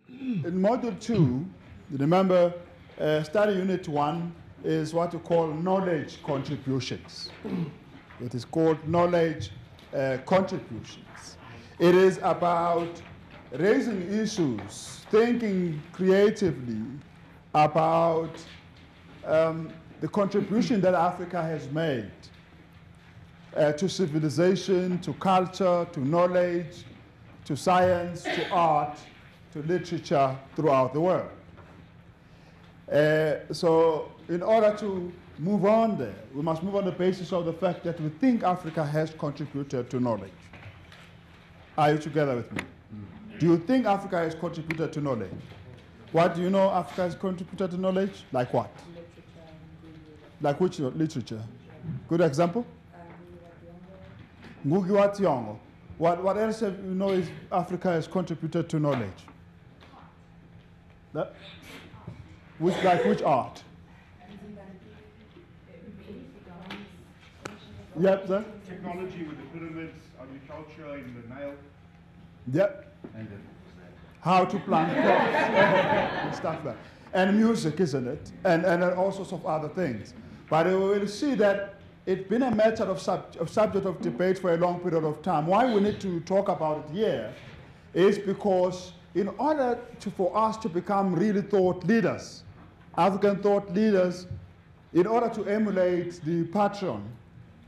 in Module 2, remember, study Unit 1 is what you call knowledge contributions. It is called knowledge contributions. It is about raising issues, thinking creatively about the contribution that Africa has made to civilization, to culture, to knowledge, to science, to art, to literature throughout the world. So in order to move on there, we must move on the basis of the fact that we think Africa has contributed to knowledge. Are you together with me? Do you think Africa has contributed to knowledge? What do you know Africa has contributed to knowledge? Like what? Literature. Like which literature? Good example? Ngugi wa Thiong'o. What else have you know is Africa has contributed to knowledge? That? Like which art? Yep, sir. Technology with the pyramids, agriculture in the Nile. Yep. And how to plant crops and stuff like that. And music, isn't it? And all sorts of other things. But we will see that it's been a matter of subject of debate for a long period of time. Why we need to talk about it here is because in order for us to become really thought leaders, African thought leaders, in order to emulate the patron,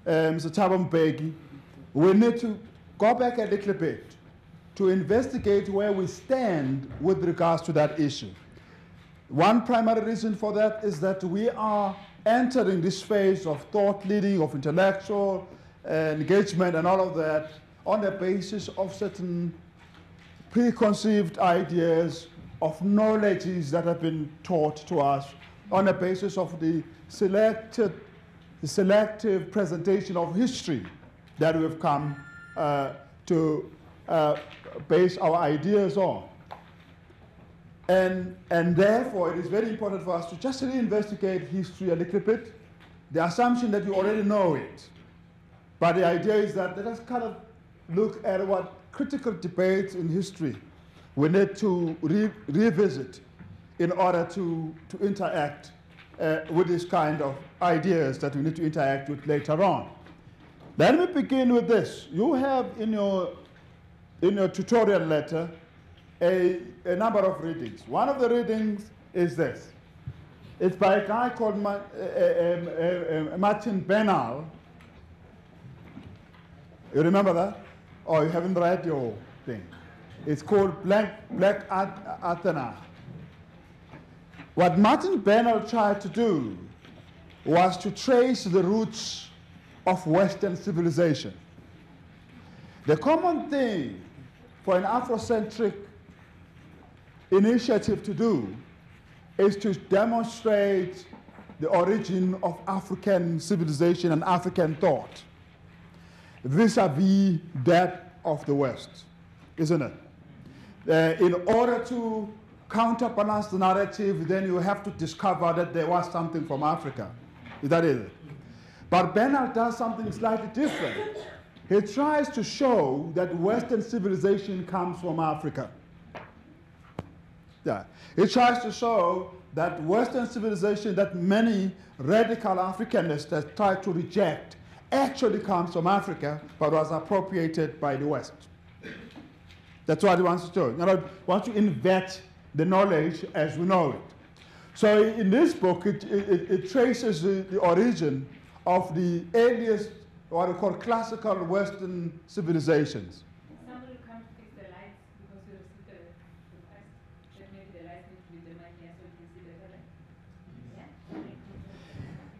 Mr. Thabo Mbeki, we need to go back a little bit to investigate where we stand with regards to that issue. One primary reason for that is that we are entering this phase of thought leading, of intellectual engagement and all of that on the basis of certain preconceived ideas of knowledges that have been taught to us on the basis of the selective presentation of history that we've come to base our ideas on. And therefore, it is very important for us to just reinvestigate history a little bit, the assumption that you already know it. But the idea is that let us kind of look at what critical debates in history we need to revisit in order to interact with this kind of ideas that we need to interact with later on. Let me begin with this. You have in your tutorial letter a number of readings. One of the readings is this. It's by a guy called Martin Benal. You remember that? Or you haven't read your thing? It's called Black Athena. What Martin Benal tried to do was to trace the roots of Western civilization. The common thing for an Afrocentric initiative to do is to demonstrate the origin of African civilization and African thought vis-a-vis that of the West, isn't it? In order to counterbalance the narrative, then you have to discover that there was something from Africa. Is that it? But Benal does something slightly different. He tries to show that Western civilization comes from Africa. Yeah. He tries to show that Western civilization that many radical Africanists have tried to reject actually comes from Africa, but was appropriated by the West. That's what he wants to show. He wants to invent the knowledge as we know it. So in this book, it traces the origin of the earliest, what we call classical Western civilizations. Somebody come to fix the lights because we received the request that maybe the lights need to be the mic here so we can see better.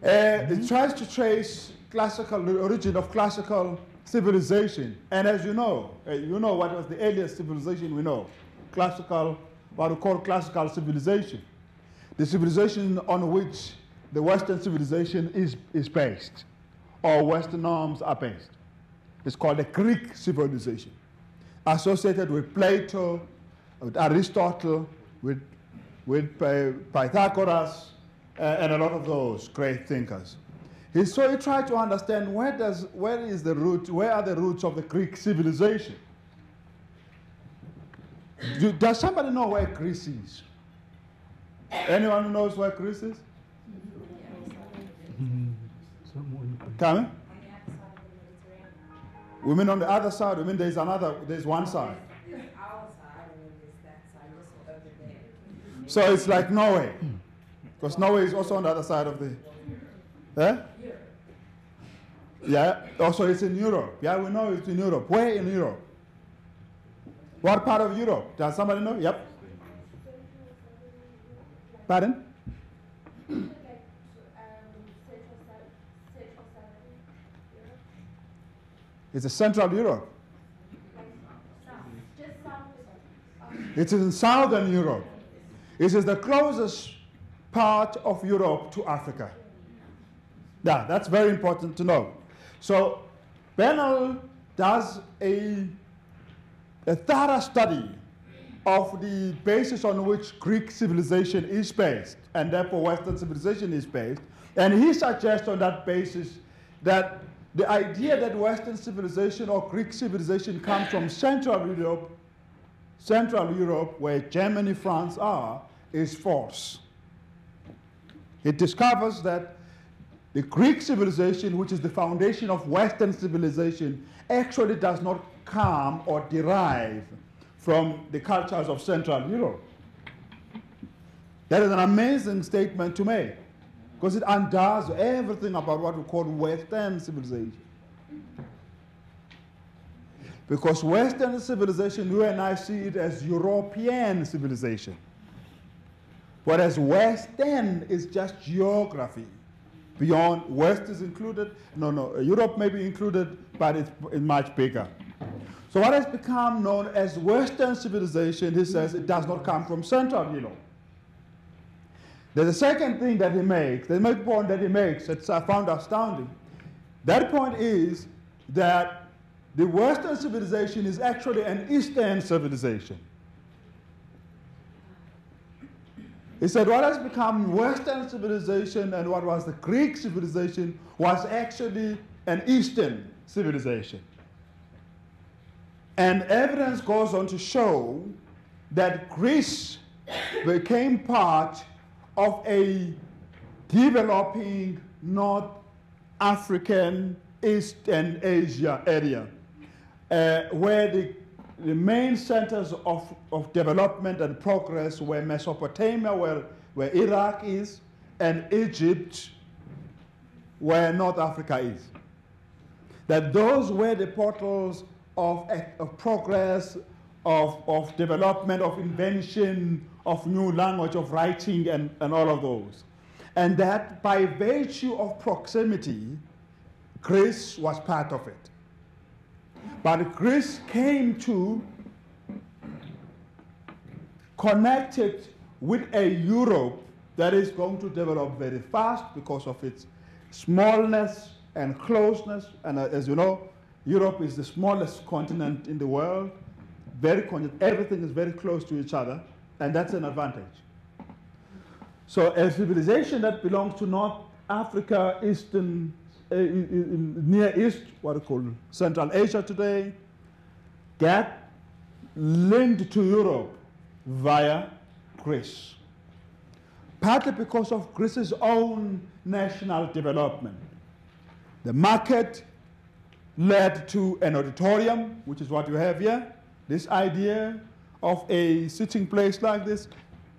Yeah? It tries to trace the origin of classical civilization. And as you know what was the earliest civilization we know, what we call classical civilization. The civilization on which the Western civilization is based, or Western norms are based. It's called the Greek civilization, associated with Plato, with Aristotle, with Pythagoras, and a lot of those great thinkers. So he tried to understand where are the roots of the Greek civilization. Does somebody know where Greece is? Anyone who knows where Greece is? Come? We mean on the other side. We mean there's one side. There's our side and then there's that side, just over there. So it's like Norway. Because Norway is also on the other side of the... Eh? Yeah, also it's in Europe. Yeah, we know it's in Europe. Where in Europe? What part of Europe? Does somebody know? Yep. Pardon? It's a Central Europe. It is in Southern Europe. It is the closest part of Europe to Africa. Yeah, that's very important to know. So Bernal does a thorough study of the basis on which Greek civilization is based, and therefore Western civilization is based. And he suggests on that basis that the idea that Western civilization or Greek civilization comes from Central Europe, where Germany, France are, is false. It discovers that the Greek civilization, which is the foundation of Western civilization, actually does not come or derive from the cultures of Central Europe. That is an amazing statement to make, because it undoes everything about what we call Western civilization. Because Western civilization, you and I see it as European civilization. Whereas Western is just geography. Beyond, West is included. No, Europe may be included, but it's much bigger. So what has become known as Western civilization, he says, it does not come from Central Europe. There's a second thing that he makes, the main point that he makes that I found astounding. That point is that the Western civilization is actually an Eastern civilization. He said what has become Western civilization and what was the Greek civilization was actually an Eastern civilization. And evidence goes on to show that Greece became part of a developing North African, East and Asia area, where the main centers of development and progress were Mesopotamia, where Iraq is, and Egypt, where North Africa is. That those were the portals of progress, of development, of invention, of new language, of writing, and all of those. And that by virtue of proximity, Greece was part of it. But Greece came to connect it with a Europe that is going to develop very fast because of its smallness and closeness. And as you know, Europe is the smallest continent in the world. Everything is very close to each other, and that's an advantage. So a civilization that belongs to North Africa, Near East, what we call Central Asia today, get linked to Europe via Greece. Partly because of Greece's own national development. The market led to an auditorium, which is what you have here. This idea of a sitting place like this,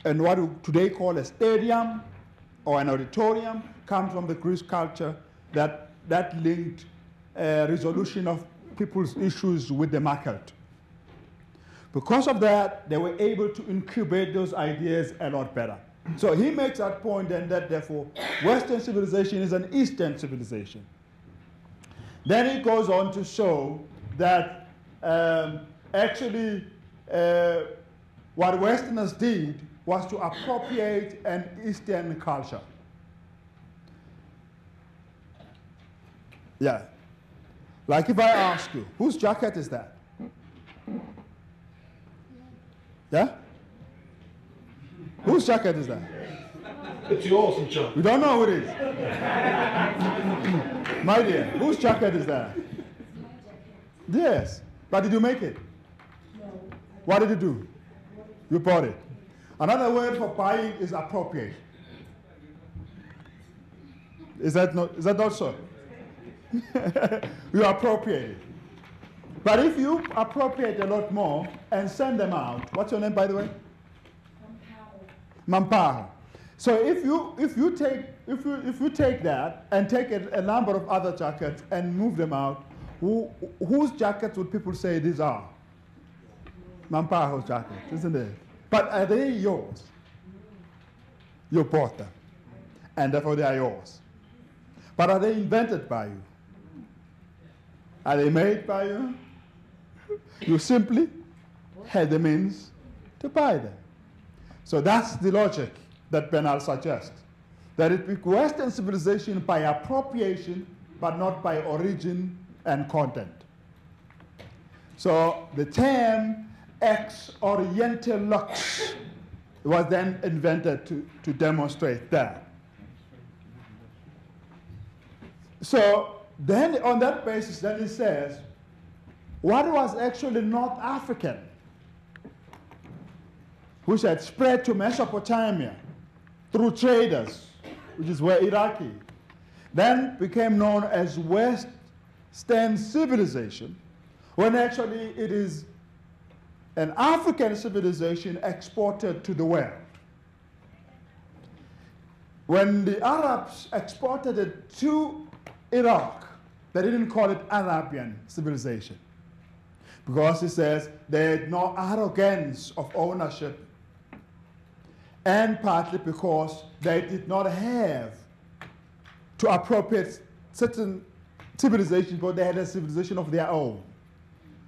and what we today call a stadium or an auditorium, comes from the Greek culture that linked resolution of people's issues with the market. Because of that, they were able to incubate those ideas a lot better. So he makes that point then that therefore Western civilization is an Eastern civilization. Then he goes on to show that actually what Westerners did was to appropriate an Eastern culture. Yeah. Like if I ask you, whose jacket is that? Yeah? Whose jacket is that? It's yours, John. We don't know who it is. My dear, whose jacket is that? It's my jacket. Yes. But did you make it? No. What did you do? You bought it. Another word for buying is appropriate. Is that not so? You appropriate it. But if you appropriate a lot more and send them out, what's your name, by the way? Mampaho. So if you take that and take a number of other jackets and move them out, whose jackets would people say these are? Mampaho's jackets, isn't it? But are they yours? You bought them, and therefore they are yours. But are they invented by you? Are they made by you? You simply had the means to buy them. So that's the logic that Bernal suggests. That it be Western civilization by appropriation, but not by origin and content. So the term ex oriente lux was then invented to demonstrate that. So then on that basis, then it says, what was actually North African, which had spread to Mesopotamia through traders, which is where Iraqi, then became known as Western civilization, when actually it is an African civilization exported to the world. When the Arabs exported it to Iraq, they didn't call it Arabian civilization, because it says they had no arrogance of ownership, and partly because they did not have to appropriate certain civilizations, but they had a civilization of their own,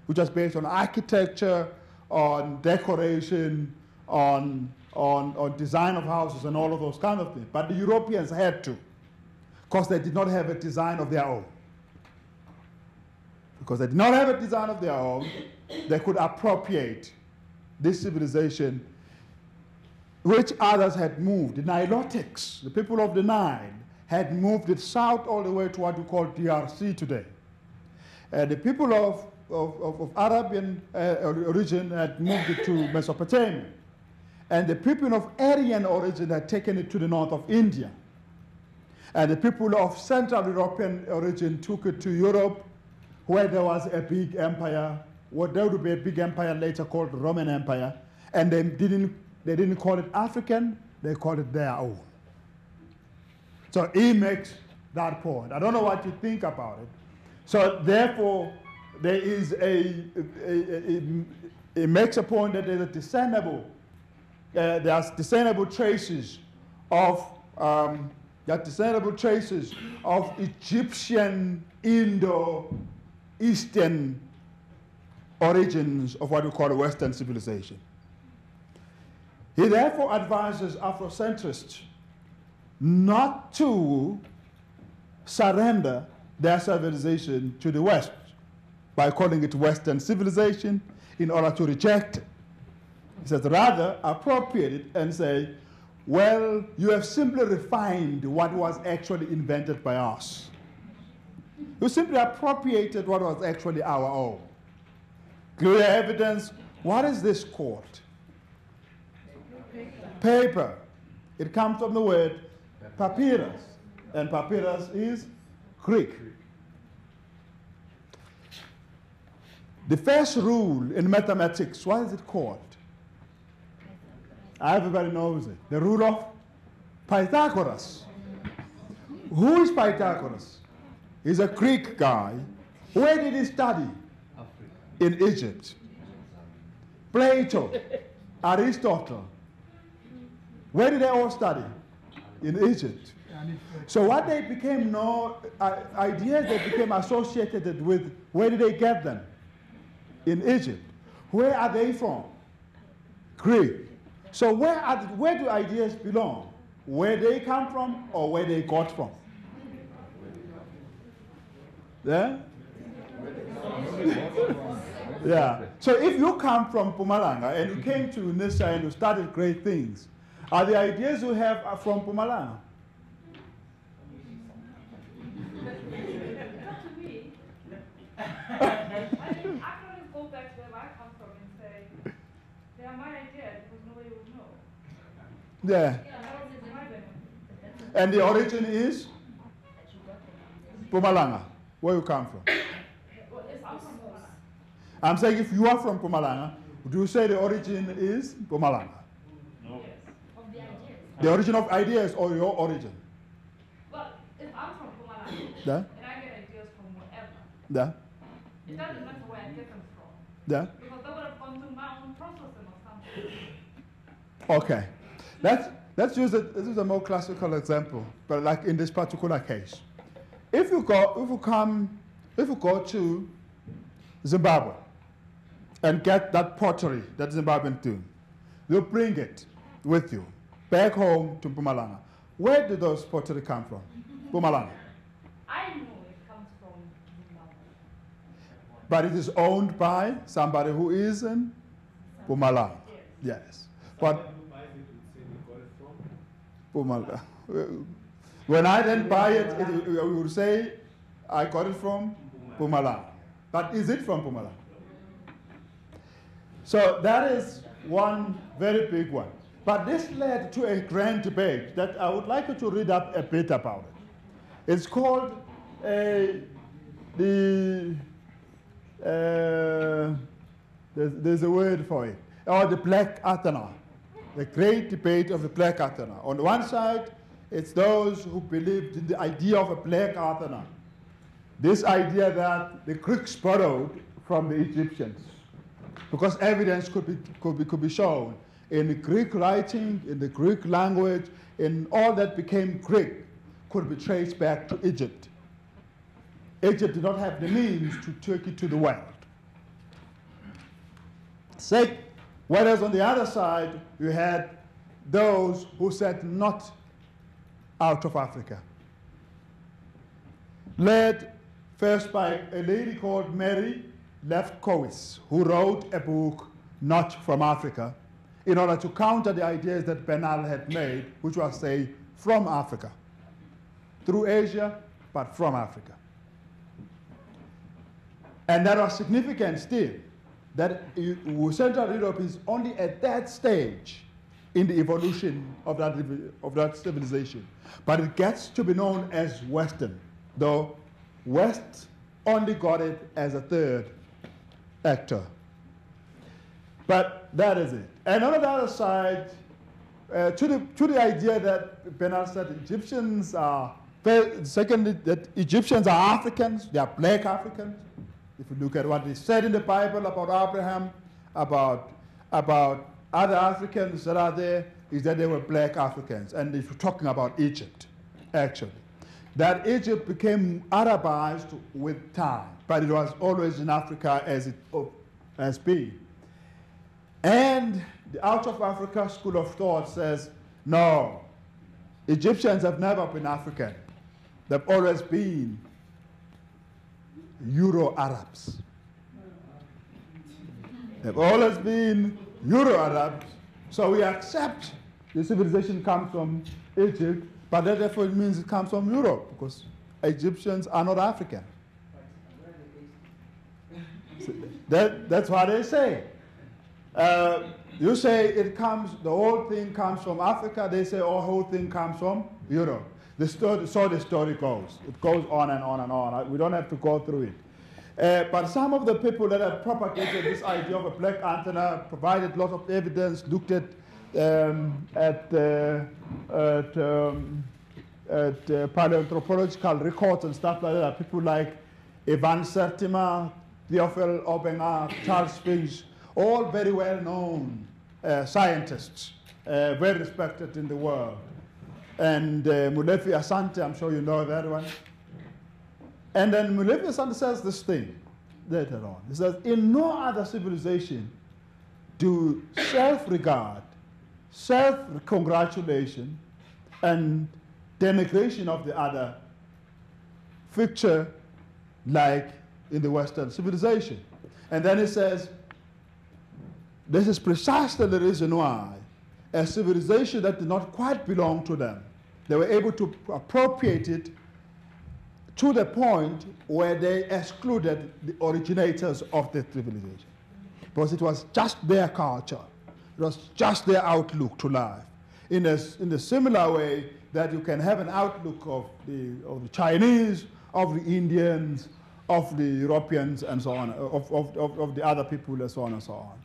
which was based on architecture, on decoration, on design of houses and all of those kind of things. But the Europeans had to, because they did not have a design of their own. Because they did not have a design of their own, they could appropriate this civilization, which others had moved. The Nilotics, the people of the Nile, had moved it south all the way to what we call DRC today. The people of Arabian origin had moved it to Mesopotamia. And the people of Aryan origin had taken it to the north of India. And the people of Central European origin took it to Europe, where there was a big empire, what there would be a big empire later called the Roman Empire, and they didn't call it African, they called it their own. So he makes that point. I don't know what you think about it. So therefore, there is it makes a point that there's a there's discernible traces of Egyptian, Indo-Eastern origins of what we call a Western civilization. He therefore advises Afrocentrists not to surrender their civilization to the West by calling it Western civilization in order to reject it. He says, rather appropriate it and say, well, you have simply refined what was actually invented by us. You simply appropriated what was actually our own. Clear evidence. What is this called? Paper. It comes from the word papyrus, and papyrus is Greek. The first rule in mathematics, what is it called? Everybody knows it. The rule of Pythagoras. Who is Pythagoras? He's a Greek guy. Where did he study? In Egypt. Plato, Aristotle. Where did they all study? In Egypt. So what they became known, ideas that became associated with, where did they get them? In Egypt. Where are they from? Greek. So where do ideas belong? Where they come from or where they got from? Yeah? Yeah. So if you come from Mpumalanga and you came to Nisa and you started great things, are the ideas you have are from Mpumalanga? Not to me. I always go back to where I come from and say, they are my ideas because Yeah. And the origin is Pumalanga, where you come from. I'm saying if you are from Pumalanga, do you say the origin is Pumalanga? No. The origin of ideas or your origin? Well, if I'm from Pumalanga, Yeah. and I get ideas from wherever, Yeah. it doesn't matter where I get them from. Yeah. Because they would have gone through my own processing of something. Okay. Let's use it. This is a more classical example, but like in this particular case, if you go to Zimbabwe and get that pottery that Zimbabweans do, you bring it with you back home to Mpumalanga. Where do those pottery come from? Mpumalanga. I know it comes from Zimbabwe. But it is owned by somebody who is in Mpumalanga. Yes. But Mpumalanga. When I then buy it, we will say, I got it from Mpumalanga. But is it from Mpumalanga? So that is one very big one. But this led to a grand debate that I would like you to read up a bit about it. It's called there's a word for it, or the Black Athena, the great debate of the Black Athena. On the one side, it's those who believed in the idea of a Black Athena, this idea that the Greeks borrowed from the Egyptians, because evidence could be shown in the Greek writing, in the Greek language, in all that became Greek could be traced back to Egypt. Egypt did not have the means to take it to the world. Whereas on the other side, you had those who said not out of Africa. Led first by a lady called Mary Lefkowitz, who wrote a book, Not from Africa, in order to counter the ideas that Bernal had made, which was, say, from Africa, through Asia, but from Africa. And that was significant still, that Central Europe is only at that stage in the evolution of that civilization. But it gets to be known as Western, though West only got it as a third actor. But that is it. And on the other side, to the idea that Bernal said Egyptians are, secondly, that Egyptians are Africans, they are black Africans. If you look at what is said in the Bible about Abraham, about other Africans that are there, is that they were black Africans. And if you're talking about Egypt, actually, that Egypt became Arabized with time, but it was always in Africa as it has been. And the Out of Africa school of thought says, no, Egyptians have never been African. They've always been Euro-Arabs. They've always been Euro-Arabs. So we accept the civilization comes from Egypt, but that therefore means it comes from Europe, because Egyptians are not African. So that's what they say. You say the whole thing comes from Africa. They say the whole thing comes from Europe. The story goes. It goes on and on and on. We don't have to go through it. But some of the people that have propagated this idea of a black antenna provided lots of evidence, looked at paleoanthropological records and stuff like that. People like Ivan Sertima, Theophil Obenga, Charles Finch, all very well-known scientists, very respected in the world. And Mulefi Asante, I'm sure you know that one. And then Mulefi Asante says this thing later on. He says, in no other civilization do self-regard, self-congratulation, and denigration of the other feature like in the Western civilization. And then he says, this is precisely the reason why a civilization that did not quite belong to them, they were able to appropriate it to the point where they excluded the originators of the civilization. Because it was just their culture. It was just their outlook to life. in a similar way that you can have an outlook of the Chinese, of the Indians, of the Europeans, and so on, of the other people, and so on and so on.